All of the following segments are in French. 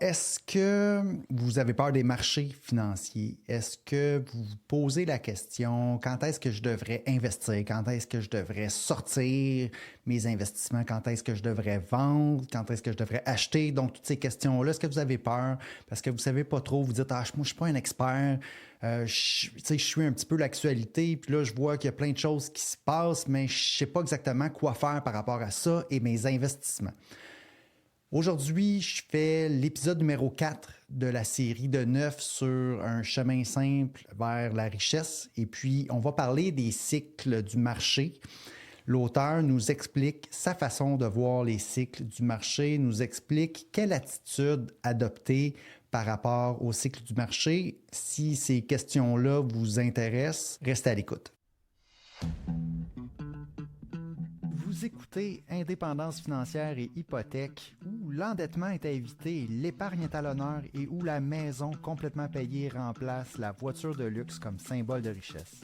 Est-ce que vous avez peur des marchés financiers? Est-ce que vous vous posez la question, quand est-ce que je devrais investir? Quand est-ce que je devrais sortir mes investissements? Quand est-ce que je devrais vendre? Quand est-ce que je devrais acheter? Donc, toutes ces questions-là, est-ce que vous avez peur? Parce que vous ne savez pas trop, vous dites, moi, je ne suis pas un expert. Je suis un petit peu l'actualité, puis là, je vois qu'il y a plein de choses qui se passent, mais je ne sais pas exactement quoi faire par rapport à ça et mes investissements. Aujourd'hui, je fais l'épisode numéro 4 de la série de 9 sur un chemin simple vers la richesse. Et puis, on va parler des cycles du marché. L'auteur nous explique sa façon de voir les cycles du marché, nous explique quelle attitude adopter par rapport au cycle du marché. Si ces questions-là vous intéressent, restez à l'écoute. Vous écoutez Indépendance financière et hypothèque, où l'endettement est à éviter, l'épargne est à l'honneur et où la maison complètement payée remplace la voiture de luxe comme symbole de richesse.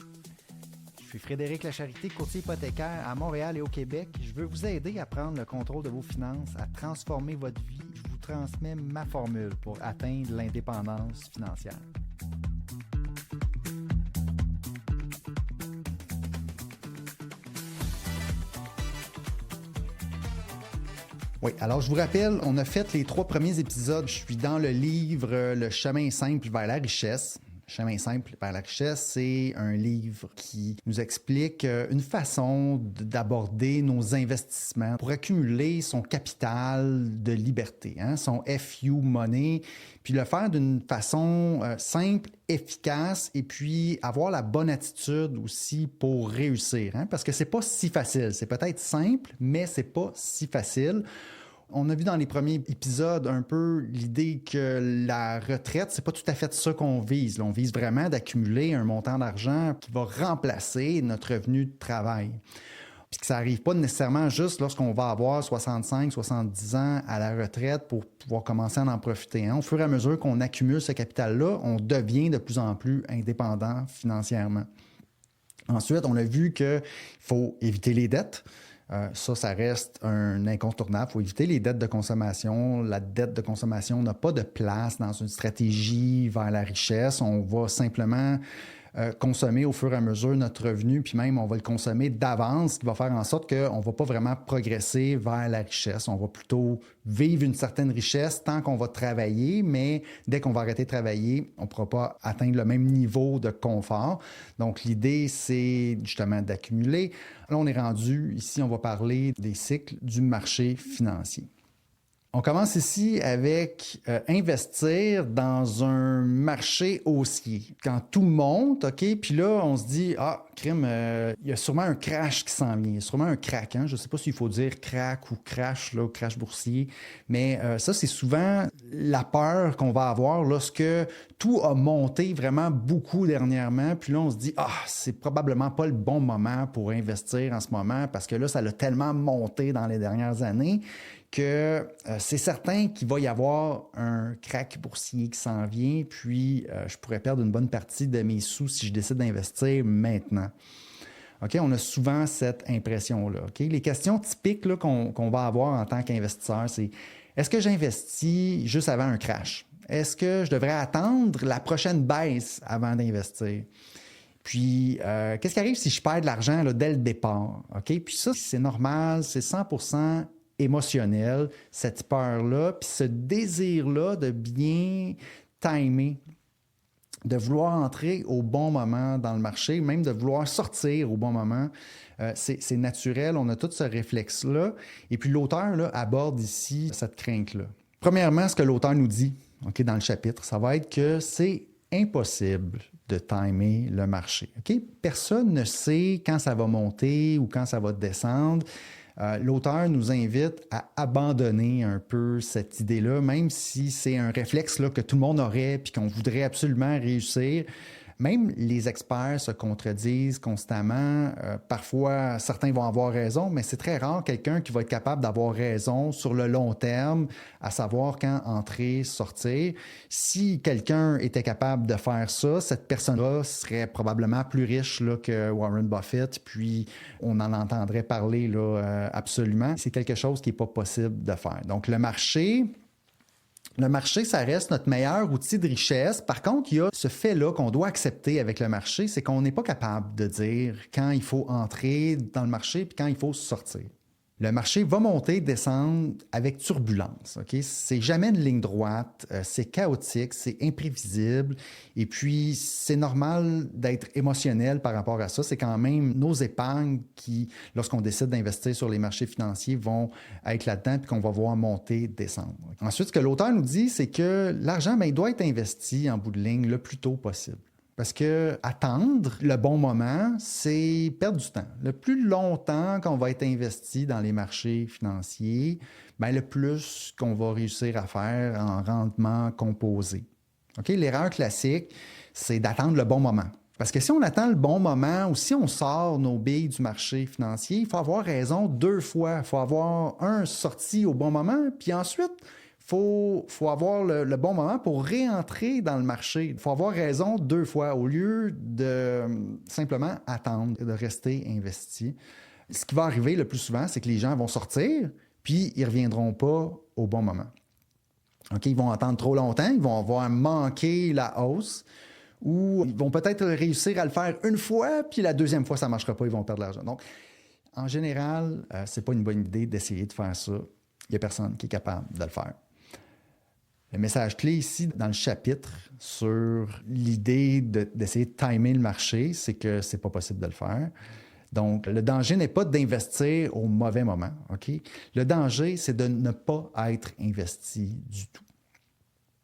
Je suis Frédéric Lacharité, courtier hypothécaire à Montréal et au Québec. Je veux vous aider à prendre le contrôle de vos finances, à transformer votre vie. Je vous transmets ma formule pour atteindre l'indépendance financière. Oui, alors je vous rappelle, on a fait les 3 premiers épisodes. Je suis dans le livre Le chemin simple vers la richesse. Chemin simple vers la richesse, c'est un livre qui nous explique une façon d'aborder nos investissements pour accumuler son capital de liberté, son FU money, puis le faire d'une façon simple, efficace et puis avoir la bonne attitude aussi pour réussir. Parce que c'est pas si facile. C'est peut-être simple, mais c'est pas si facile. On a vu dans les premiers épisodes un peu l'idée que la retraite, c'est pas tout à fait ça qu'on vise. Là, on vise vraiment d'accumuler un montant d'argent qui va remplacer notre revenu de travail. Puis que ça n'arrive pas nécessairement juste lorsqu'on va avoir 65, 70 ans à la retraite pour pouvoir commencer à en profiter. Au fur et à mesure qu'on accumule ce capital-là, on devient de plus en plus indépendant financièrement. Ensuite, on a vu qu'il faut éviter les dettes. Ça reste un incontournable. Il faut éviter les dettes de consommation. La dette de consommation n'a pas de place dans une stratégie vers la richesse. On va simplement consommer au fur et à mesure notre revenu, puis même on va le consommer d'avance, ce qui va faire en sorte qu'on ne va pas vraiment progresser vers la richesse. On va plutôt vivre une certaine richesse tant qu'on va travailler, mais dès qu'on va arrêter de travailler, on ne pourra pas atteindre le même niveau de confort. Donc l'idée, c'est justement d'accumuler. Là, on est rendu, ici, on va parler des cycles du marché financier. On commence ici avec investir dans un marché haussier. Quand tout monte, OK, puis là, on se dit, crime, il y a sûrement un crash qui s'en vient. Il y a sûrement un crack. Je ne sais pas s'il faut dire crack ou crash, là, crash boursier, mais ça, c'est souvent la peur qu'on va avoir lorsque tout a monté vraiment beaucoup dernièrement. Puis là, on se dit, c'est probablement pas le bon moment pour investir en ce moment parce que là, ça a tellement monté dans les dernières années que c'est certain qu'il va y avoir un crack boursier qui s'en vient, puis je pourrais perdre une bonne partie de mes sous si je décide d'investir maintenant. OK, on a souvent cette impression-là. OK? Les questions typiques là, qu'on va avoir en tant qu'investisseur, c'est est-ce que j'investis juste avant un crash? Est-ce que je devrais attendre la prochaine baisse avant d'investir? Puis, qu'est-ce qui arrive si je perds de l'argent là, dès le départ? OK? Puis ça, c'est normal, c'est 100% émotionnel, cette peur-là, puis ce désir-là de bien timer, de vouloir entrer au bon moment dans le marché, même de vouloir sortir au bon moment. C'est naturel, on a tout ce réflexe-là. Et puis l'auteur là, aborde ici cette crainte-là. Premièrement, ce que l'auteur nous dit dans le chapitre, ça va être que c'est impossible de timer le marché. Personne ne sait quand ça va monter ou quand ça va descendre. L'auteur nous invite à abandonner un peu cette idée-là, même si c'est un réflexe là, que tout le monde aurait puis qu'on voudrait absolument réussir. Même les experts se contredisent constamment. Parfois, certains vont avoir raison, mais c'est très rare quelqu'un qui va être capable d'avoir raison sur le long terme, à savoir quand entrer, sortir. Si quelqu'un était capable de faire ça, cette personne-là serait probablement plus riche là, que Warren Buffett, puis on en entendrait parler là, absolument. C'est quelque chose qui n'est pas possible de faire. Donc, le marché Le marché, ça reste notre meilleur outil de richesse. Par contre, il y a ce fait-là qu'on doit accepter avec le marché, c'est qu'on n'est pas capable de dire quand il faut entrer dans le marché et quand il faut sortir. Le marché va monter, descendre avec turbulence. Okay? C'est jamais une ligne droite, c'est chaotique, c'est imprévisible. Et puis, c'est normal d'être émotionnel par rapport à ça. C'est quand même nos épargnes qui, lorsqu'on décide d'investir sur les marchés financiers, vont être là-dedans et qu'on va voir monter, descendre. Ensuite, ce que l'auteur nous dit, c'est que l'argent, il doit être investi en bout de ligne le plus tôt possible. Parce que attendre le bon moment, c'est perdre du temps. Le plus longtemps qu'on va être investi dans les marchés financiers, le plus qu'on va réussir à faire en rendement composé. Okay? L'erreur classique, c'est d'attendre le bon moment. Parce que si on attend le bon moment ou si on sort nos billes du marché financier, il faut avoir raison 2 fois. Il faut avoir sorti au bon moment, puis ensuite, il faut avoir le bon moment pour réentrer dans le marché. Il faut avoir raison 2 fois au lieu de simplement attendre, de rester investi. Ce qui va arriver le plus souvent, c'est que les gens vont sortir, puis ils ne reviendront pas au bon moment. Okay? Ils vont attendre trop longtemps, ils vont avoir manqué la hausse, ou ils vont peut-être réussir à le faire une fois, puis la deuxième fois, ça ne marchera pas, ils vont perdre de l'argent. Donc, en général, ce n'est pas une bonne idée d'essayer de faire ça. Il n'y a personne qui est capable de le faire. Le message clé ici dans le chapitre sur l'idée d'essayer de timer le marché, c'est que c'est pas possible de le faire. Donc, le danger n'est pas d'investir au mauvais moment. Okay? Le danger, c'est de ne pas être investi du tout.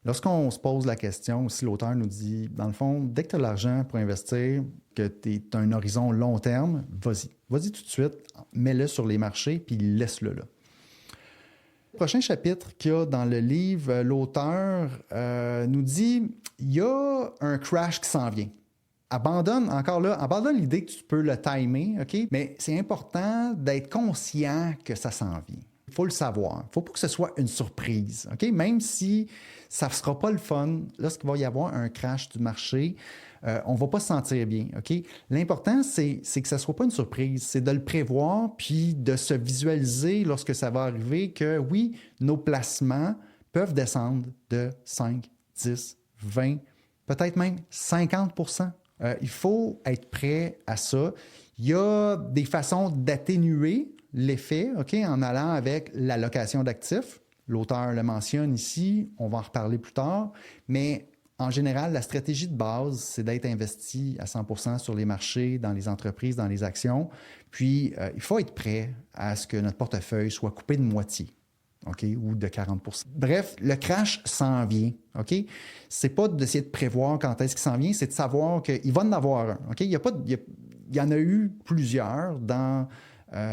Lorsqu'on se pose la question, si l'auteur nous dit, dans le fond, dès que tu as l'argent pour investir, que tu as un horizon long terme, vas-y. Vas-y tout de suite, mets-le sur les marchés, puis laisse-le là. Le prochain chapitre qu'il y a dans le livre, l'auteur nous dit il y a un crash qui s'en vient. Abandonne l'idée que tu peux le timer, OK? Mais c'est important d'être conscient que ça s'en vient. Il faut le savoir. Il ne faut pas que ce soit une surprise, OK? Même si ça ne sera pas le fun, lorsqu'il va y avoir un crash du marché, on ne va pas se sentir bien, OK? L'important, c'est que ça ne soit pas une surprise. C'est de le prévoir puis de se visualiser lorsque ça va arriver que, oui, nos placements peuvent descendre de 5, 10, 20, peut-être même 50 %. Il faut être prêt à ça. Il y a des façons d'atténuer l'effet, OK, en allant avec l'allocation d'actifs. L'auteur le mentionne ici, on va en reparler plus tard, mais en général, la stratégie de base, c'est d'être investi à 100 % sur les marchés, dans les entreprises, dans les actions. Puis, il faut être prêt à ce que notre portefeuille soit coupé de moitié, OK, ou de 40 %. Bref, le crash s'en vient, OK? C'est pas d'essayer de prévoir quand est-ce qu'il s'en vient, c'est de savoir qu'il va en avoir un, OK? Il y en a eu plusieurs dans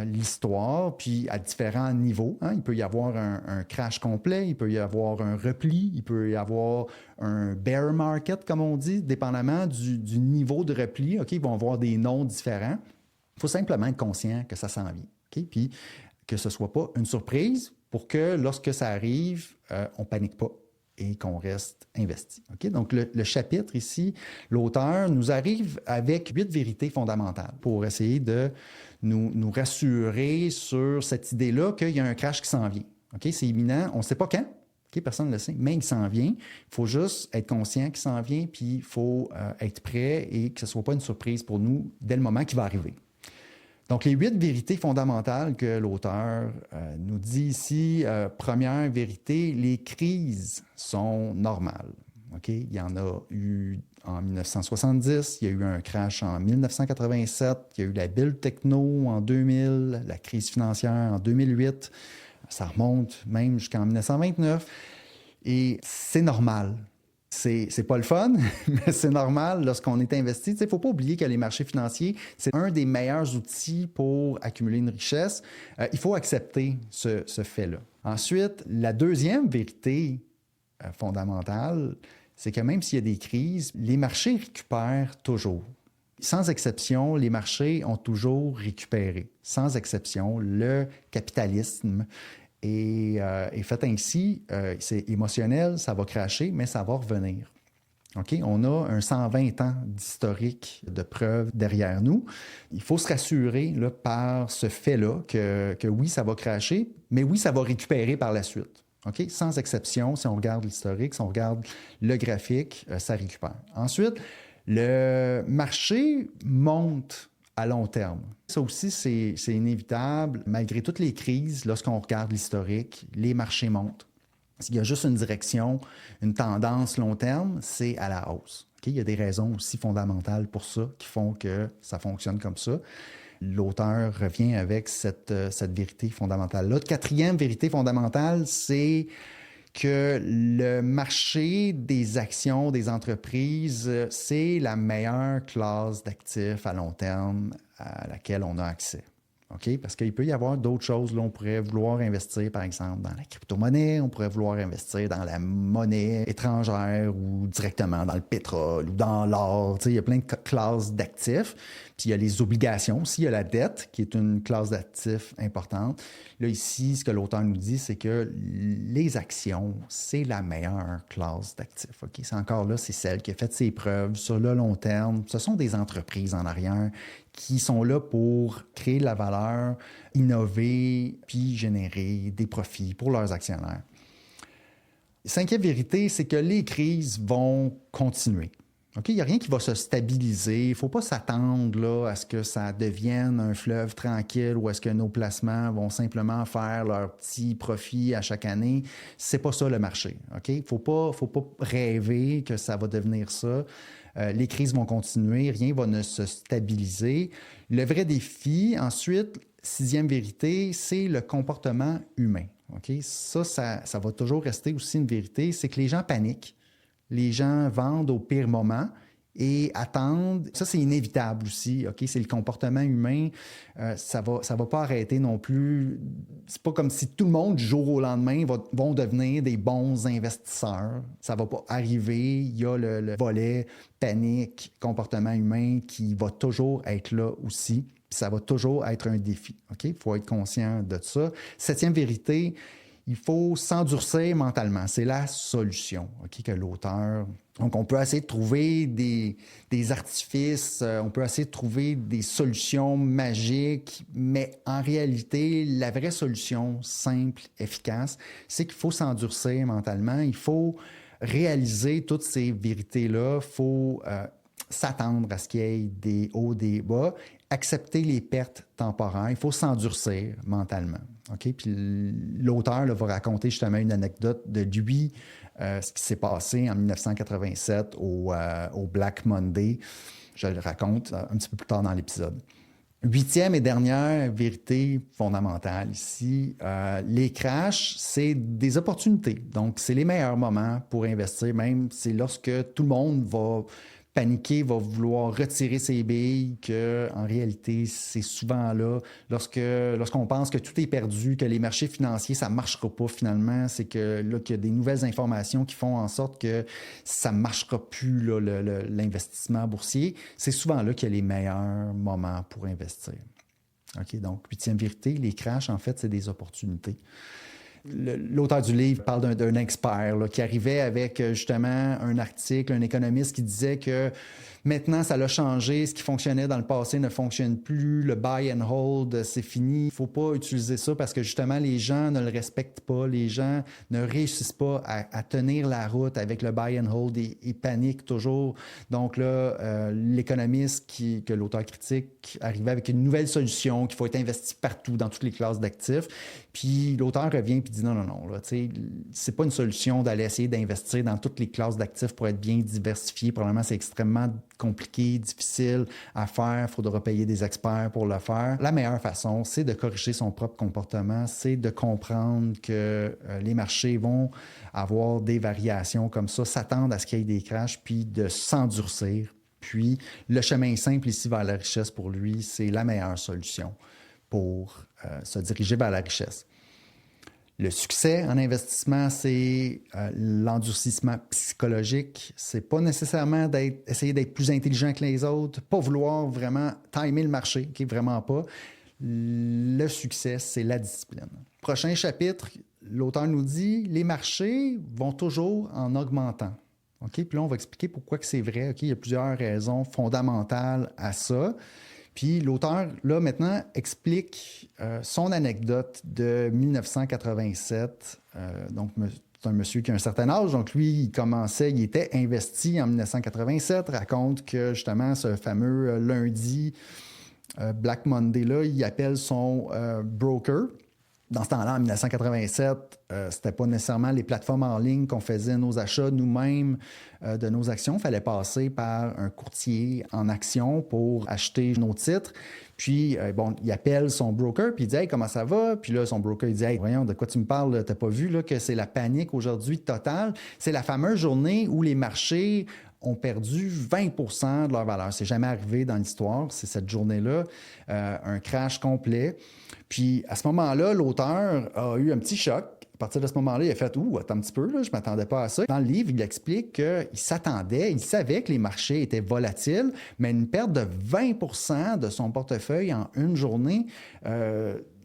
l'histoire, puis à différents niveaux. Hein? Il peut y avoir un crash complet, il peut y avoir un repli, il peut y avoir un bear market, comme on dit, dépendamment du niveau de repli. OK? Ils vont avoir des noms différents. Il faut simplement être conscient que ça s'en vient. OK? Puis que ce ne soit pas une surprise pour que lorsque ça arrive, on ne panique pas et qu'on reste investi. Okay? Donc, le chapitre ici, l'auteur nous arrive avec 8 vérités fondamentales pour essayer de nous rassurer sur cette idée-là qu'il y a un crash qui s'en vient. Okay? C'est imminent, on ne sait pas quand, okay? Personne ne le sait, mais il s'en vient. Il faut juste être conscient qu'il s'en vient, puis il faut être prêt et que ce ne soit pas une surprise pour nous dès le moment qu'il va arriver. Donc, les 8 vérités fondamentales que l'auteur nous dit ici. Première vérité, les crises sont normales. Okay? Il y en a eu en 1970, il y a eu un crash en 1987, il y a eu la bulle techno en 2000, la crise financière en 2008. Ça remonte même jusqu'en 1929. Et c'est normal. C'est pas le fun, mais c'est normal lorsqu'on est investi. Il ne faut pas oublier que les marchés financiers, c'est un des meilleurs outils pour accumuler une richesse. Il faut accepter ce fait-là. Ensuite, la deuxième vérité fondamentale, c'est que même s'il y a des crises, les marchés récupèrent toujours. Sans exception, les marchés ont toujours récupéré. Sans exception, le capitalisme est fait ainsi, c'est émotionnel, ça va crasher, mais ça va revenir. Okay? On a un 120 ans d'historique de preuves derrière nous. Il faut se rassurer là, par ce fait-là que oui, ça va crasher, mais oui, ça va récupérer par la suite. OK? Sans exception, si on regarde l'historique, si on regarde le graphique, ça récupère. Ensuite, le marché monte à long terme. Ça aussi, c'est inévitable. Malgré toutes les crises, lorsqu'on regarde l'historique, les marchés montent. Il y a juste une direction, une tendance long terme, c'est à la hausse. Okay? Il y a des raisons aussi fondamentales pour ça qui font que ça fonctionne comme ça. L'auteur revient avec cette vérité fondamentale-là. Quatrième vérité fondamentale, c'est que le marché des actions des entreprises, c'est la meilleure classe d'actifs à long terme à laquelle on a accès. OK? Parce qu'il peut y avoir d'autres choses. Là, on pourrait vouloir investir, par exemple, dans la crypto-monnaie, on pourrait vouloir investir dans la monnaie étrangère ou directement dans le pétrole ou dans l'or. Tu sais, il y a plein de classes d'actifs. Puis il y a les obligations aussi, il y a la dette, qui est une classe d'actifs importante. Là, ici, ce que l'auteur nous dit, c'est que les actions, c'est la meilleure classe d'actifs. OK? C'est encore là, c'est celle qui a fait ses preuves sur le long terme. Ce sont des entreprises en arrière qui sont là pour créer de la valeur, innover, puis générer des profits pour leurs actionnaires. Cinquième vérité, c'est que les crises vont continuer. Okay? Il n'y a rien qui va se stabiliser. Il ne faut pas s'attendre là, à ce que ça devienne un fleuve tranquille ou à ce que nos placements vont simplement faire leur petit profit à chaque année. Ce n'est pas ça le marché. Okay? Il ne faut pas rêver que ça va devenir ça. Les crises vont continuer, rien va ne se stabiliser. Le vrai défi, ensuite, sixième vérité, c'est le comportement humain. Okay? Ça va toujours rester aussi une vérité, c'est que les gens paniquent. Les gens vendent au pire moment et attendent. Ça, c'est inévitable aussi. Okay? C'est le comportement humain. Ça va pas arrêter non plus. C'est pas comme si tout le monde, du jour au lendemain, vont devenir des bons investisseurs. Ça va pas arriver. Il y a le volet panique, comportement humain qui va toujours être là aussi. Puis ça va toujours être un défi. Okay? Il faut être conscient de ça. Septième vérité, il faut s'endurcir mentalement. C'est la solution okay, que l'auteur... Donc, on peut essayer de trouver des artifices, on peut essayer de trouver des solutions magiques, mais en réalité, la vraie solution simple, efficace, c'est qu'il faut s'endurcir mentalement. Il faut réaliser toutes ces vérités-là. Il faut s'attendre à ce qu'il y ait des hauts, des bas, accepter les pertes temporaires. Il faut s'endurcir mentalement. Okay? Puis l'auteur là, va raconter justement une anecdote de lui, ce qui s'est passé en 1987 au Black Monday. Je le raconte un petit peu plus tard dans l'épisode. Huitième et dernière vérité fondamentale ici, les crashs, c'est des opportunités. Donc, c'est les meilleurs moments pour investir, même c'est lorsque tout le monde va paniquer, va vouloir retirer ses billes, qu'en réalité, c'est souvent là, lorsqu'on pense que tout est perdu, que les marchés financiers, ça ne marchera pas finalement, c'est que là, qu'il y a des nouvelles informations qui font en sorte que ça ne marchera plus, là, l'investissement boursier. C'est souvent là qu'il y a les meilleurs moments pour investir. OK, donc, huitième vérité, les crashs, en fait, c'est des opportunités. L'auteur du livre parle d'un expert là, qui arrivait avec justement un article, un économiste qui disait que maintenant, ça l'a changé. Ce qui fonctionnait dans le passé ne fonctionne plus. Le buy and hold, c'est fini. Il ne faut pas utiliser ça parce que justement, les gens ne le respectent pas. Les gens ne réussissent pas à tenir la route avec le buy and hold. Ils paniquent toujours. Donc là, l'économiste que l'auteur critique arrivait avec une nouvelle solution qu'il faut être investi partout dans toutes les classes d'actifs. Puis l'auteur revient et dit non, là, c'est pas une solution d'aller essayer d'investir dans toutes les classes d'actifs pour être bien diversifié. Probablement, c'est extrêmement compliqué, difficile à faire. Il faudra payer des experts pour le faire. La meilleure façon, c'est de corriger son propre comportement, c'est de comprendre que les marchés vont avoir des variations comme ça, s'attendre à ce qu'il y ait des crashs, puis de s'endurcir. Puis le chemin simple ici vers la richesse, pour lui, c'est la meilleure solution pour se diriger vers la richesse. Le succès en investissement, c'est l'endurcissement psychologique. C'est pas nécessairement essayer d'être plus intelligent que les autres, pas vouloir vraiment timer le marché, okay? Vraiment pas. Le succès, c'est la discipline. Prochain chapitre, l'auteur nous dit, les marchés vont toujours en augmentant. Okay? Puis là, on va expliquer pourquoi que c'est vrai. Okay? Il y a plusieurs raisons fondamentales à ça. Puis l'auteur, là, maintenant, explique son anecdote de 1987. Donc, c'est un monsieur qui a un certain âge. Donc, lui, il était investi en 1987, raconte que, justement, ce fameux lundi, Black Monday-là, il appelle son broker. Dans ce temps-là, en 1987, c'était pas nécessairement les plateformes en ligne qu'on faisait nos achats nous-mêmes de nos actions. Il fallait passer par un courtier en actions pour acheter nos titres. Puis, il appelle son broker, puis il dit « Hey, comment ça va? » Puis là, son broker, il dit « Hey, voyons, de quoi tu me parles? T'as pas vu là, que c'est la panique aujourd'hui totale? » C'est la fameuse journée où les marchés ont perdu 20 de leur valeur. C'est jamais arrivé dans l'histoire, c'est cette journée-là, un crash complet. Puis à ce moment-là, l'auteur a eu un petit choc. À partir de ce moment-là, il a fait « Ouh, attends un petit peu, là, je ne m'attendais pas à ça. » Dans le livre, il explique qu'il s'attendait, il savait que les marchés étaient volatiles, mais une perte de 20 de son portefeuille en une journée,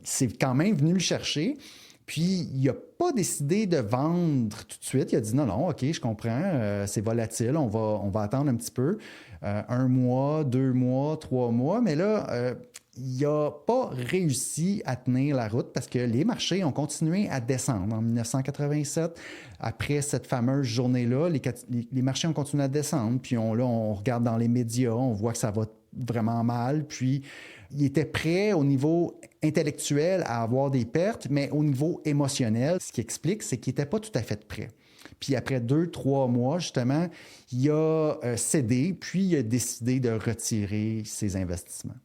c'est quand même venu le chercher. Puis, il n'a pas décidé de vendre tout de suite. Il a dit non, OK, je comprends, c'est volatile, on va attendre un petit peu. 1 mois, 2 mois, 3 mois. Mais là, il n'a pas réussi à tenir la route parce que les marchés ont continué à descendre en 1987. Après cette fameuse journée-là, les marchés ont continué à descendre. Puis on regarde dans les médias, on voit que ça va vraiment mal. Puis, il était prêt au niveau intellectuel à avoir des pertes, mais au niveau émotionnel, ce qui explique, c'est qu'il n'était pas tout à fait prêt. Puis après 2-3 mois, justement, il a cédé, puis il a décidé de retirer ses investissements.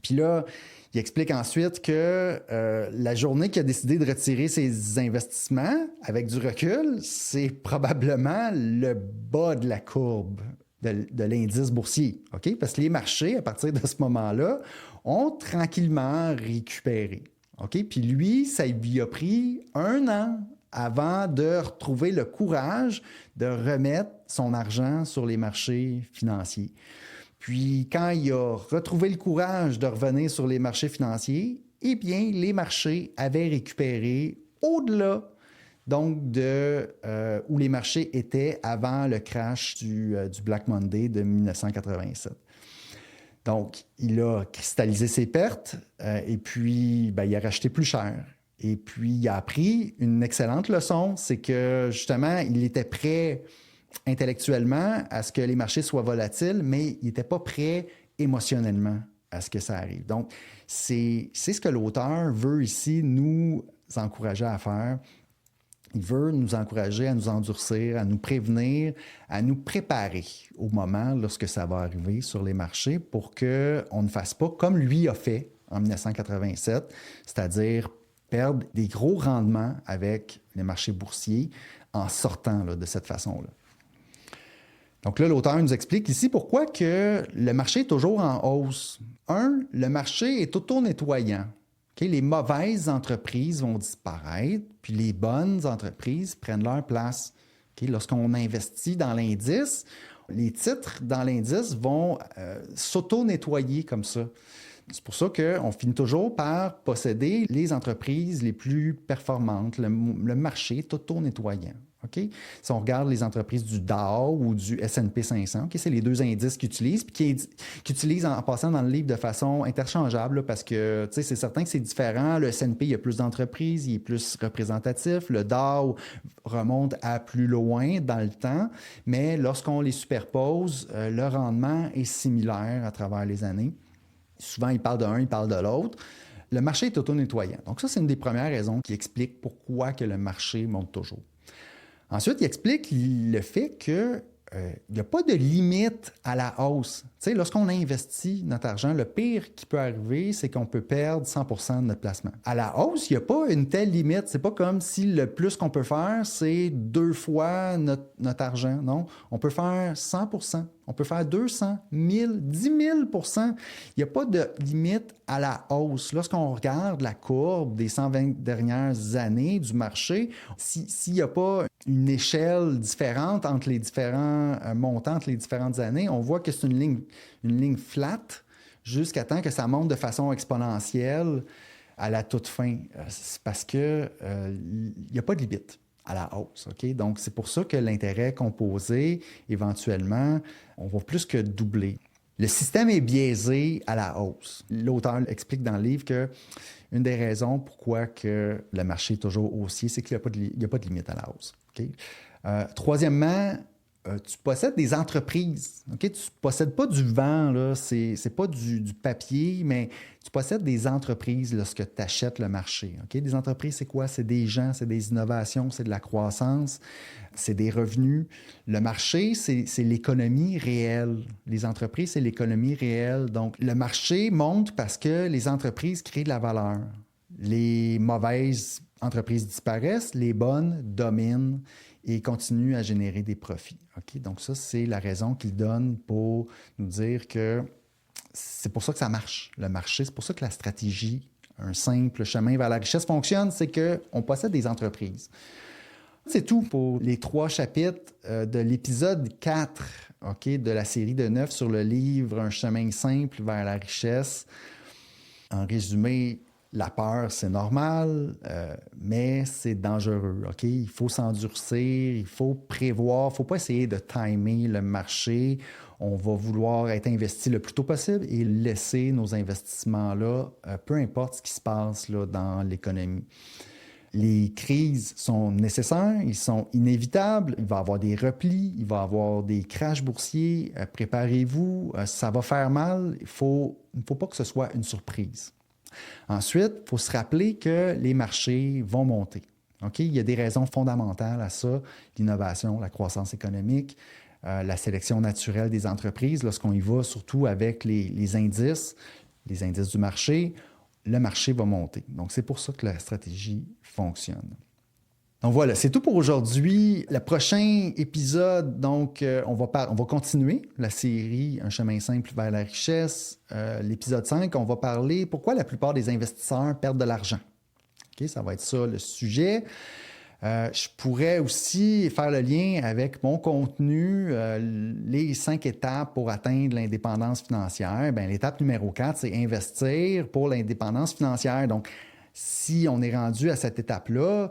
Puis là, il explique ensuite que la journée qu'il a décidé de retirer ses investissements, avec du recul, c'est probablement le bas de la courbe de l'indice boursier. OK? Parce que les marchés, à partir de ce moment-là, ont tranquillement récupéré. OK? Puis lui, ça lui a pris 1 an avant de retrouver le courage de remettre son argent sur les marchés financiers. Puis quand il a retrouvé le courage de revenir sur les marchés financiers, eh bien, les marchés avaient récupéré au-delà donc où les marchés étaient avant le crash du Black Monday de 1987. Donc, il a cristallisé ses pertes et puis il a racheté plus cher. Et puis, il a appris une excellente leçon, c'est que justement, il était prêt intellectuellement à ce que les marchés soient volatiles, mais il n'était pas prêt émotionnellement à ce que ça arrive. Donc, c'est ce que l'auteur veut ici nous encourager à faire. Il veut nous encourager à nous endurcir, à nous prévenir, à nous préparer au moment lorsque ça va arriver sur les marchés pour qu'on ne fasse pas comme lui a fait en 1987, c'est-à-dire perdre des gros rendements avec les marchés boursiers en sortant de cette façon-là. Donc là, l'auteur nous explique ici pourquoi que le marché est toujours en hausse. Le marché est auto-nettoyant. Okay? Les mauvaises entreprises vont disparaître, puis les bonnes entreprises prennent leur place. Okay? Lorsqu'on investit dans l'indice, les titres dans l'indice vont s'auto-nettoyer comme ça. C'est pour ça qu'on finit toujours par posséder les entreprises les plus performantes. Le marché est auto-nettoyant. Okay? Si on regarde les entreprises du Dow ou du S&P 500, okay, c'est les 2 indices qu'ils utilisent, puis qu'ils utilisent en passant dans le livre de façon interchangeable, là, parce que c'est certain que c'est différent. Le S&P, il y a plus d'entreprises, il est plus représentatif. Le Dow remonte à plus loin dans le temps, mais lorsqu'on les superpose, le rendement est similaire à travers les années. Souvent, il parle d'un, il parle de l'autre. Le marché est auto-nettoyant. Donc ça, c'est une des premières raisons qui explique pourquoi que le marché monte toujours. Ensuite, il explique le fait qu'il n'y a pas de limite à la hausse. Tu sais, lorsqu'on investit notre argent, le pire qui peut arriver, c'est qu'on peut perdre 100% de notre placement. À la hausse, il n'y a pas une telle limite. C'est pas comme si le plus qu'on peut faire, c'est 2 fois notre argent. Non, on peut faire 100%. On peut faire 200, 1000, 10 000%. Il n'y a pas de limite à la hausse. Lorsqu'on regarde la courbe des 120 dernières années du marché, s'il n'y a pas une échelle différente entre les différents montants, entre les différentes années, on voit que c'est une ligne flat jusqu'à temps que ça monte de façon exponentielle à la toute fin. C'est parce qu'il n'y a pas de limite à la hausse. Okay? Donc, c'est pour ça que l'intérêt composé, éventuellement, on va plus que doubler. Le système est biaisé à la hausse. L'auteur explique dans le livre que une des raisons pourquoi que le marché est toujours haussier, c'est qu'il n'y a pas de limite à la hausse. Okay? Troisièmement, tu possèdes des entreprises. Okay? Tu ne possèdes pas du vent, là. C'est pas du papier, mais tu possèdes des entreprises lorsque tu achètes le marché. Okay? Des entreprises, c'est quoi? C'est des gens, c'est des innovations, c'est de la croissance, c'est des revenus. Le marché, c'est l'économie réelle. Les entreprises, c'est l'économie réelle. Donc, le marché monte parce que les entreprises créent de la valeur. Les mauvaises entreprises disparaissent, les bonnes dominent et continuent à générer des profits. Okay? Donc ça, c'est la raison qu'il donne pour nous dire que c'est pour ça que ça marche, le marché. C'est pour ça que la stratégie, un simple chemin vers la richesse fonctionne, c'est qu'on possède des entreprises. C'est tout pour les 3 chapitres de l'épisode 4 okay, de la série de 9 sur le livre Un chemin simple vers la richesse. En résumé, la peur, c'est normal, mais c'est dangereux. Okay? Il faut s'endurcir, il faut prévoir, il ne faut pas essayer de timer le marché. On va vouloir être investi le plus tôt possible et laisser nos investissements-là, peu importe ce qui se passe là, dans l'économie. Les crises sont nécessaires, ils sont inévitables, il va y avoir des replis, il va y avoir des crashs boursiers, préparez-vous, ça va faire mal, il ne faut pas que ce soit une surprise. Ensuite, il faut se rappeler que les marchés vont monter. Okay? Il y a des raisons fondamentales à ça, l'innovation, la croissance économique, la sélection naturelle des entreprises, lorsqu'on y va surtout avec les indices du marché, le marché va monter. Donc, c'est pour ça que la stratégie fonctionne. Donc voilà, c'est tout pour aujourd'hui. Le prochain épisode, donc, on va continuer la série Un chemin simple vers la richesse. L'épisode 5, on va parler pourquoi la plupart des investisseurs perdent de l'argent. Okay, ça va être ça le sujet. Je pourrais aussi faire le lien avec mon contenu, les 5 étapes pour atteindre l'indépendance financière. Bien, l'étape numéro 4, c'est investir pour l'indépendance financière. Donc, si on est rendu à cette étape-là,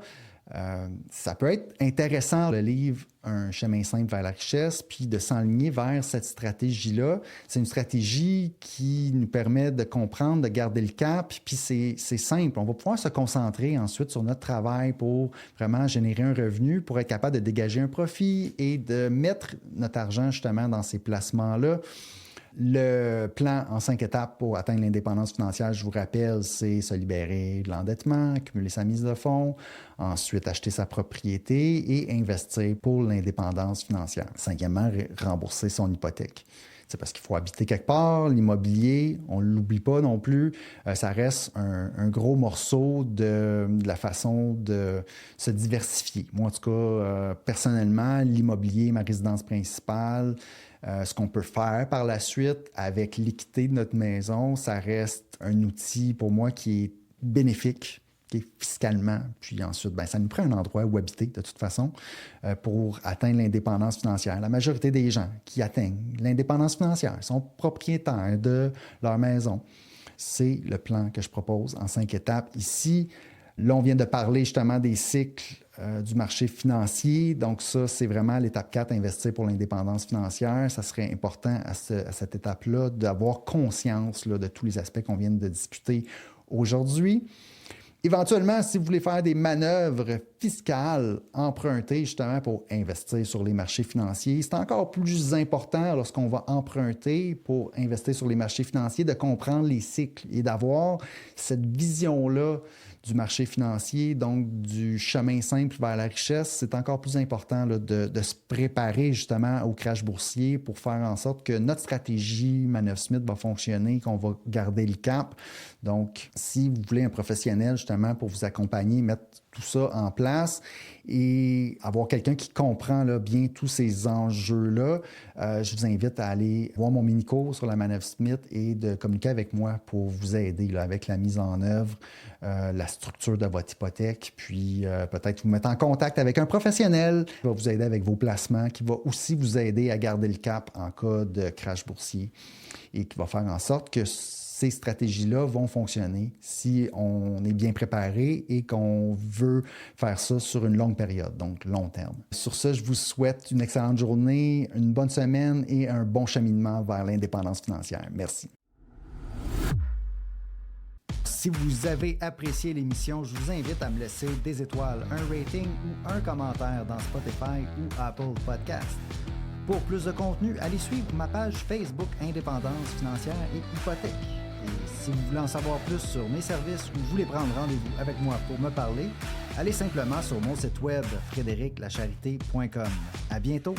ça peut être intéressant, le livre Un chemin simple vers la richesse, puis de s'enligner vers cette stratégie-là. C'est une stratégie qui nous permet de comprendre, de garder le cap, puis c'est simple. On va pouvoir se concentrer ensuite sur notre travail pour vraiment générer un revenu, pour être capable de dégager un profit et de mettre notre argent justement dans ces placements-là. Le plan en 5 étapes pour atteindre l'indépendance financière, je vous rappelle, c'est se libérer de l'endettement, accumuler sa mise de fonds, ensuite acheter sa propriété et investir pour l'indépendance financière. 5e, rembourser son hypothèque. C'est parce qu'il faut habiter quelque part, l'immobilier, on ne l'oublie pas non plus, ça reste un gros morceau de la façon de se diversifier. Moi, en tout cas, personnellement, l'immobilier, ma résidence principale, ce qu'on peut faire par la suite avec l'équité de notre maison, ça reste un outil pour moi qui est bénéfique fiscalement. Puis ensuite, bien, ça nous prend un endroit où habiter de toute façon pour atteindre l'indépendance financière. La majorité des gens qui atteignent l'indépendance financière sont propriétaires de leur maison. C'est le plan que je propose en 5 étapes ici. Là, on vient de parler justement des cycles du marché financier. Donc ça, c'est vraiment l'étape 4, investir pour l'indépendance financière. Ça serait important à cette étape-là d'avoir conscience là, de tous les aspects qu'on vient de discuter aujourd'hui. Éventuellement, si vous voulez faire des manœuvres fiscales, emprunter justement pour investir sur les marchés financiers, c'est encore plus important lorsqu'on va emprunter pour investir sur les marchés financiers de comprendre les cycles et d'avoir cette vision-là du marché financier, donc du chemin simple vers la richesse. C'est encore plus important là, de se préparer justement au crash boursier pour faire en sorte que notre stratégie Manœuvre Smith va fonctionner, qu'on va garder le cap. Donc, si vous voulez un professionnel justement pour vous accompagner, mettre tout ça en place et avoir quelqu'un qui comprend là, bien tous ces enjeux-là, je vous invite à aller voir mon mini-cours sur la Manœuvre Smith et de communiquer avec moi pour vous aider là, avec la mise en œuvre, la structure de votre hypothèque, puis peut-être vous mettre en contact avec un professionnel qui va vous aider avec vos placements, qui va aussi vous aider à garder le cap en cas de crash boursier et qui va faire en sorte que ces stratégies-là vont fonctionner si on est bien préparé et qu'on veut faire ça sur une longue période, donc long terme. Sur ce, je vous souhaite une excellente journée, une bonne semaine et un bon cheminement vers l'indépendance financière. Merci. Si vous avez apprécié l'émission, je vous invite à me laisser des étoiles, un rating ou un commentaire dans Spotify ou Apple Podcasts. Pour plus de contenu, allez suivre ma page Facebook Indépendance financière et hypothèque. Et si vous voulez en savoir plus sur mes services ou voulez prendre rendez-vous avec moi pour me parler, allez simplement sur mon site web frédériclacharité.com. À bientôt!